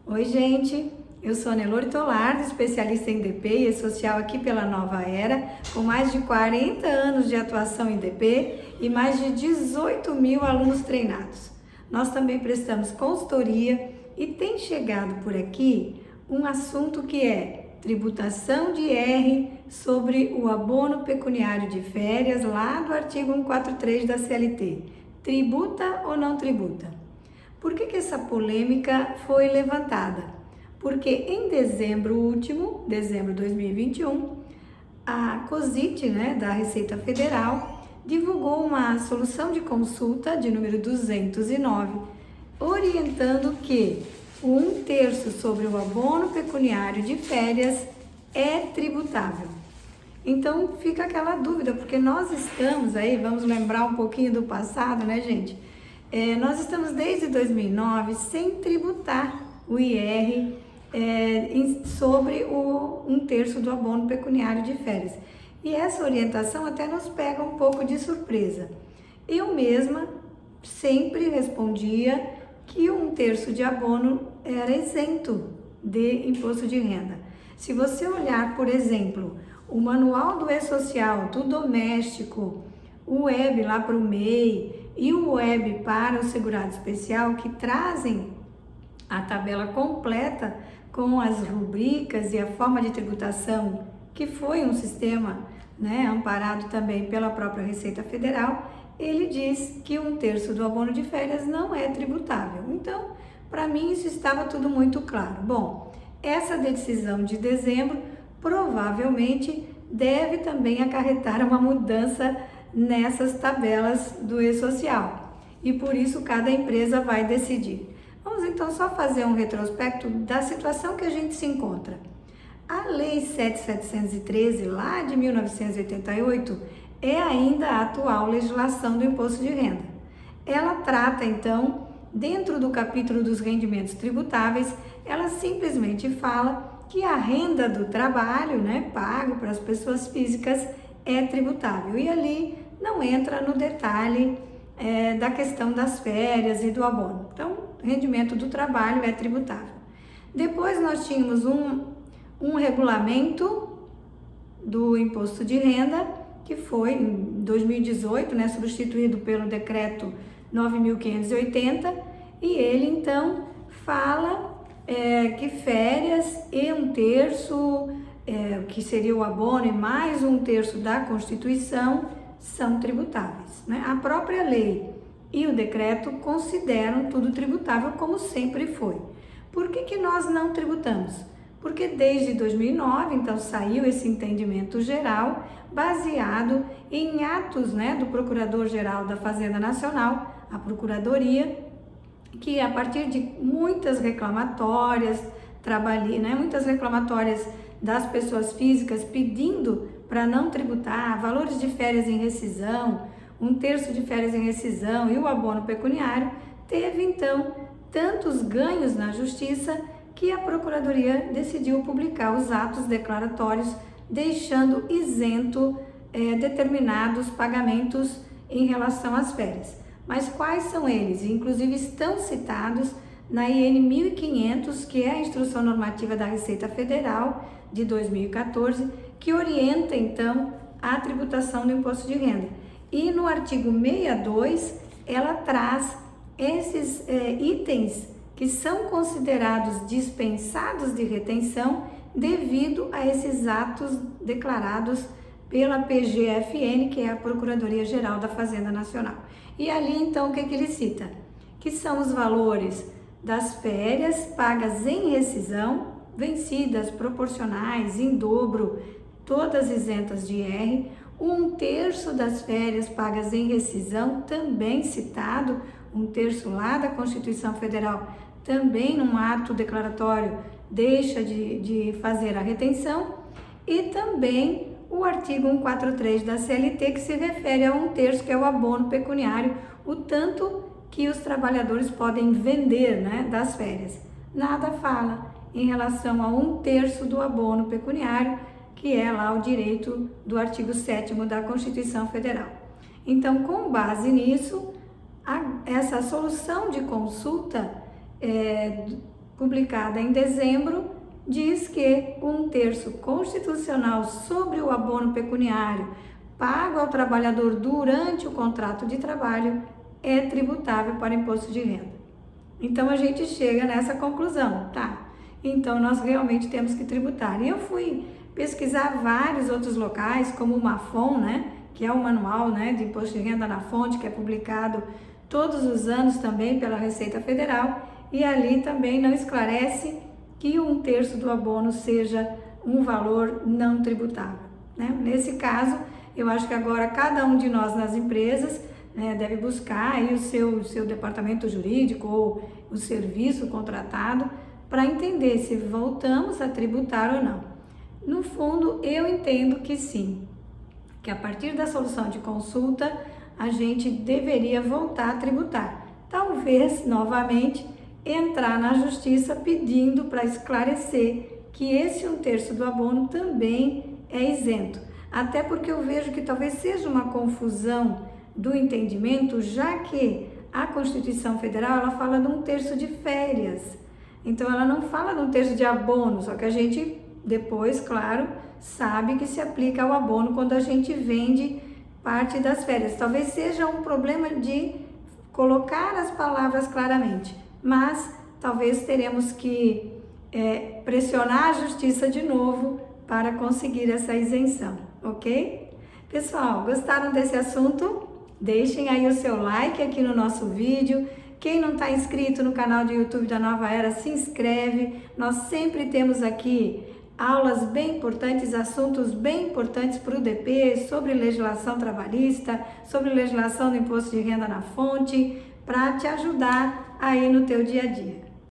Oi, gente! Eu sou a Nelore Tolardo, especialista em DP e social aqui pela Nova Era, com mais de 40 anos de atuação em DP e mais de 18 mil alunos treinados. Nós também prestamos consultoria e tem chegado por aqui um assunto que é tributação de IR sobre o abono pecuniário de férias lá do artigo 143 da CLT. Tributa ou não tributa? Por que essa polêmica foi levantada? Porque em dezembro último, dezembro de 2021, a COSIT, da Receita Federal, divulgou uma solução de consulta de número 209, orientando que 1/3 sobre o abono pecuniário de férias é tributável. Então fica aquela dúvida, porque nós estamos aí, vamos lembrar um pouquinho do passado, né, gente? Nós estamos desde 2009 sem tributar o IR sobre o 1/3 do abono pecuniário de férias. E essa orientação até nos pega um pouco de surpresa. Eu mesma sempre respondia que o 1/3 de abono era isento de imposto de renda. Se você olhar, por exemplo, o manual do E-Social, do doméstico, o web lá para o MEI e o web para o segurado especial, que trazem a tabela completa com as rubricas e a forma de tributação, que foi um sistema amparado também pela própria Receita Federal, ele diz que 1/3 do abono de férias não é tributável. Então, para mim isso estava tudo muito claro. Bom, essa decisão de dezembro provavelmente deve também acarretar uma mudança nessas tabelas do E-Social, e por isso cada empresa vai decidir. Vamos então só fazer um retrospecto da situação que a gente se encontra. A Lei 7.713, lá de 1988, é ainda a atual legislação do imposto de renda. Ela trata então, dentro do capítulo dos rendimentos tributáveis, ela simplesmente fala que a renda do trabalho, pago para as pessoas físicas, é tributável. E ali não entra no detalhe da questão das férias e do abono. Então, rendimento do trabalho é tributável. Depois nós tínhamos um regulamento do imposto de renda, que foi em 2018, substituído pelo decreto 9.580, e ele então fala que férias e 1/3, que seria o abono, e mais 1/3 da Constituição, são tributáveis. A própria lei e o decreto consideram tudo tributável, como sempre foi. Por que nós não tributamos? Porque desde 2009, então, saiu esse entendimento geral, baseado em atos do Procurador-Geral da Fazenda Nacional, a Procuradoria, que a partir de muitas reclamatórias, muitas reclamatórias das pessoas físicas pedindo para não tributar, valores de férias em rescisão, 1/3 de férias em rescisão e o abono pecuniário, teve então tantos ganhos na justiça que a Procuradoria decidiu publicar os atos declaratórios, deixando isento determinados pagamentos em relação às férias. Mas quais são eles? Inclusive estão citados na IN 1500, que é a Instrução Normativa da Receita Federal de 2014, que orienta então a tributação do imposto de renda. E no artigo 62, ela traz esses itens que são considerados dispensados de retenção devido a esses atos declarados pela PGFN, que é a Procuradoria-Geral da Fazenda Nacional. E ali então o que ele cita? Que são os valores das férias pagas em rescisão, vencidas, proporcionais, em dobro, todas isentas de IR, 1/3 das férias pagas em rescisão, também citado, 1/3 lá da Constituição Federal, também num ato declaratório deixa de fazer a retenção, e também o artigo 143 da CLT, que se refere a 1/3, que é o abono pecuniário, o tanto que os trabalhadores podem vender das férias. Nada fala em relação a 1/3 do abono pecuniário, que é lá o direito do artigo 7º da Constituição Federal. Então, com base nisso, essa solução de consulta publicada em dezembro, diz que 1/3 constitucional sobre o abono pecuniário pago ao trabalhador durante o contrato de trabalho é tributável para imposto de renda. Então a gente chega nessa conclusão, tá? Então nós realmente temos que tributar. E eu fui pesquisar vários outros locais, como o MAFON, né? Que é o manual, né, de imposto de renda na fonte, que é publicado todos os anos também pela Receita Federal, e ali também não esclarece que 1/3 do abono seja um valor não tributável, né? Nesse caso, eu acho que agora cada um de nós nas empresas, né, deve buscar aí o seu departamento jurídico ou o serviço contratado para entender se voltamos a tributar ou não. No fundo, eu entendo que sim, que a partir da solução de consulta, a gente deveria voltar a tributar. Talvez, novamente, entrar na justiça pedindo para esclarecer que esse 1/3 do abono também é isento. Até porque eu vejo que talvez seja uma confusão do entendimento, já que a Constituição Federal ela fala de 1/3 de férias. Então ela não fala de 1/3 de abono, só que a gente depois, claro, sabe que se aplica ao abono quando a gente vende parte das férias. Talvez seja um problema de colocar as palavras claramente, mas talvez teremos que pressionar a justiça de novo para conseguir essa isenção, ok? Pessoal, gostaram desse assunto? Deixem aí o seu like aqui no nosso vídeo. Quem não está inscrito no canal do YouTube da Nova Era, se inscreve. Nós sempre temos aqui aulas bem importantes, assuntos bem importantes para o DP, sobre legislação trabalhista, sobre legislação do imposto de renda na fonte, para te ajudar aí no teu dia a dia.